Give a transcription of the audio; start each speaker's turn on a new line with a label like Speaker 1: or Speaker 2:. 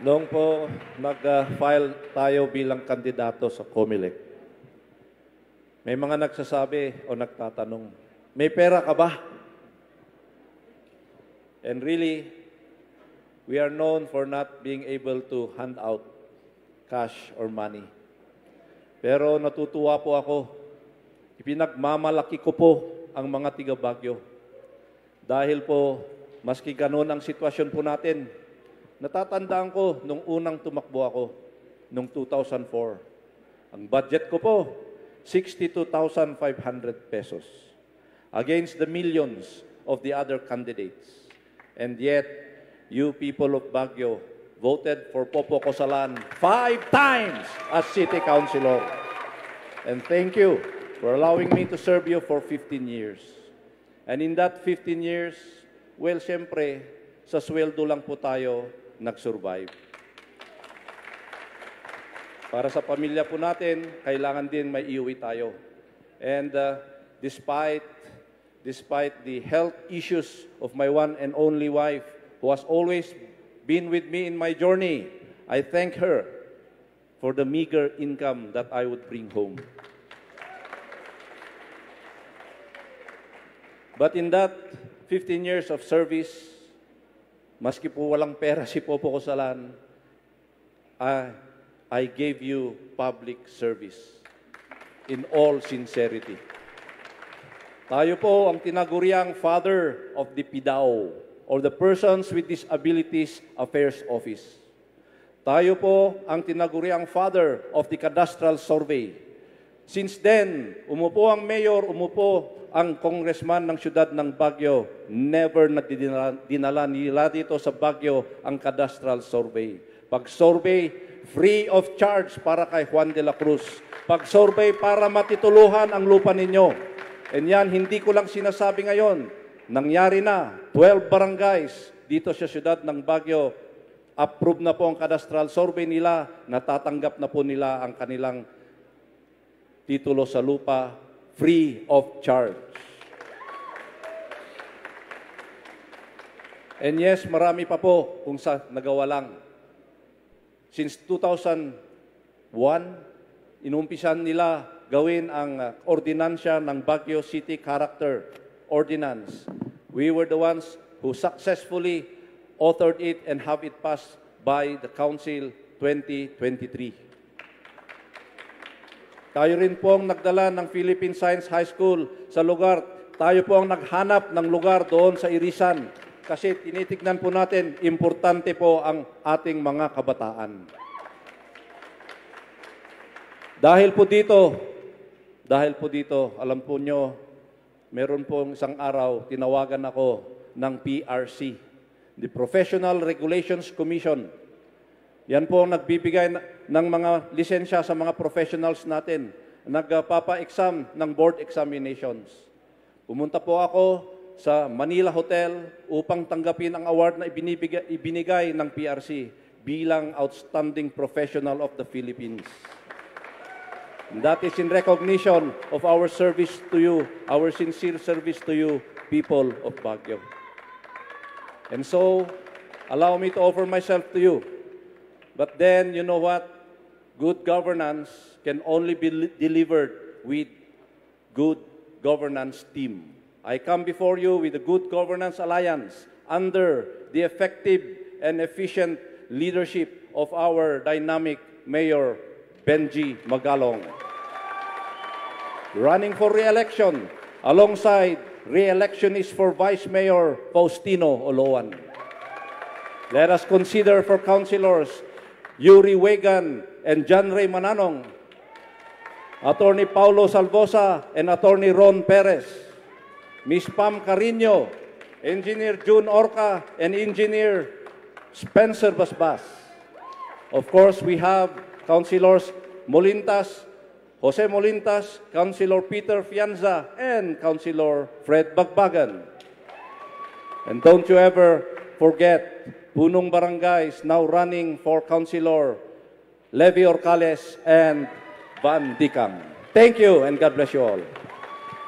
Speaker 1: Noong po nag-file tayo bilang kandidato sa COMELEC, may mga nagsasabi o nagtatanong, may pera ka ba? And really, we are known for not being able to hand out cash or money. Pero natutuwa po ako, ipinagmamalaki ko po ang mga tiga Baguio. Dahil po, maski ganun ang sitwasyon po natin, natatandaan ko nung unang tumakbo ako, nung 2004. Ang budget ko po, 62,500 pesos against the millions of the other candidates. And yet, you people of Baguio voted for Popo Cosalan 5 times as City Councilor. And thank you for allowing me to serve you for 15 years. And in that 15 years, well, siyempre, sa sweldo lang po tayo nag-survive. Para sa pamilya po natin, kailangan din may iuwi tayo. And despite the health issues of my one and only wife, who has always been with me in my journey, I thank her for the meager income that I would bring home. But in that 15 years of service, maski po walang pera si Popo Cosalan, I gave you public service in all sincerity. Tayo po ang tinaguriang Father of the PIDAO, or the Persons with Disabilities Affairs Office. Tayo po ang tinaguriang Father of the Cadastral Survey. Since then, umupo ang mayor, umupo ang congressman ng siyudad ng Baguio, never na dinala nila dito sa Baguio ang cadastral survey. Pag-survey, free of charge para kay Juan de la Cruz. Pag-survey para matituluhan ang lupa ninyo. And yan, hindi ko lang sinasabi ngayon. Nangyari na, 12 barangays dito sa siyudad ng Baguio. Approve na po ang cadastral survey nila, natatanggap na po nila ang kanilang titulo sa lupa, free of charge. And yes, marami pa po kung sa nagawa lang. Since 2001, inumpisan nila gawin ang ordinansya ng Baguio City Character Ordinance. We were the ones who successfully authored it and have it passed by the Council 2023. Tayo rin po ang nagdala ng Philippine Science High School sa lugar. Tayo po ang naghanap ng lugar doon sa Irisan. Kasi tinitignan po natin, importante po ang ating mga kabataan. Dahil po dito, alam po nyo, meron pong isang araw, tinawagan ako ng PRC, the Professional Regulations Commission. Yan po ang nagbibigay ng mga lisensya sa mga professionals natin. Nagpapa-exam ng board examinations. Pumunta po ako sa Manila Hotel upang tanggapin ang award na ibinigay ng PRC bilang Outstanding Professional of the Philippines. And that is in recognition of our service to you, our sincere service to you, people of Baguio. And so, allow me to offer myself to you. But then, you know what? Good governance can only be delivered with good governance team. I come before you with the Good Governance Alliance under the effective and efficient leadership of our dynamic Mayor Benji Magalong. Running for re-election alongside re-electionist for Vice Mayor Faustino Oloan. Let us consider for councilors Yuri Wegan and John Ray Mananong, Attorney Paulo Salvosa and Attorney Ron Perez, Ms. Pam Carino, Engineer June Orca, and Engineer Spencer Basbas. Of course, we have Councilors Molintas, Jose Molintas, Councilor Peter Fianza, and Councilor Fred Bagbagan. And don't you ever forget Punong Barangays now running for Councilor Levi Orcales and Van Dicam. Thank you and God bless you all.